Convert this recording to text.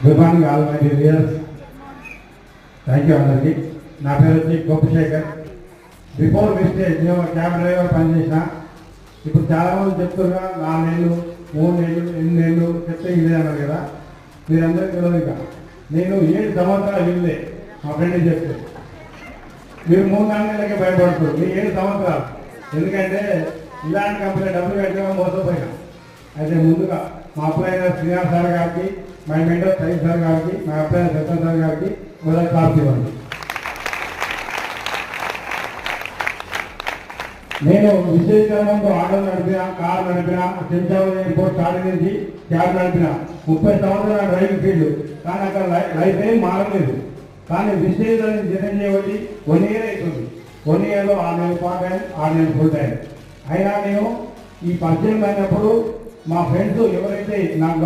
Good morning all my dear leaders. Thank you అందరికీ. నా పేరు వచ్చి గోపశేఖర్. బిఫోర్ మిస్టేజ్ నేను క్యాబ్ డ్రైవర్ పనిచేసిన. ఇప్పుడు చాలామంది చెప్తున్నా 4 నెలలు 3 నెలలు 8 నెలలు చెప్తే ఇదే అన్నారు కదా. మీరందరికీ తెలియదు. ఇక నేను 7 సంవత్సరాలు ఇల్లే మా ఫ్రెండ్ చెప్తే మీరు 3-4 నెలలకే భయపడుతున్నారు. మీరు 7 సంవత్సరాలు. ఎందుకంటే ఇలాంటి కంపెనీ డబ్బులు కట్టడం మోసపోయినా. అయితే ముందుగా మా అప్లైన శ్రీనివాస్ సార్ గారికి, మా మెంటర్ సైన్ సార్ గారికి, మా అప్లైన సత్యం సార్ గారికి మొదటి క్లాస్ ఇవ్వండి. నేను విశేషంగా ఆటోలు నడిపిన, కారు నడిపిన, శంషాబాద్ ఎయిర్పోర్ట్ స్టార్ట్ నుంచి క్యాబ్ నడిపిన 30 సంవత్సరాల డ్రైవింగ్ ఫీల్డ్. కానీ అక్కడ లైఫ్ ఏం మారలేదు. కానీ విశేషాలను జతం చేయబట్టి 1 ఇయర్ అవుతుంది. 1 ఇయర్లో 6 నెలలు పార్ట్ టైం, 6 నెలలు ఫుల్ టైం. అయినా నేను ఈ పరిచయం అయినప్పుడు మా ఫ్రెండ్స్ ఎవరైతే నాకు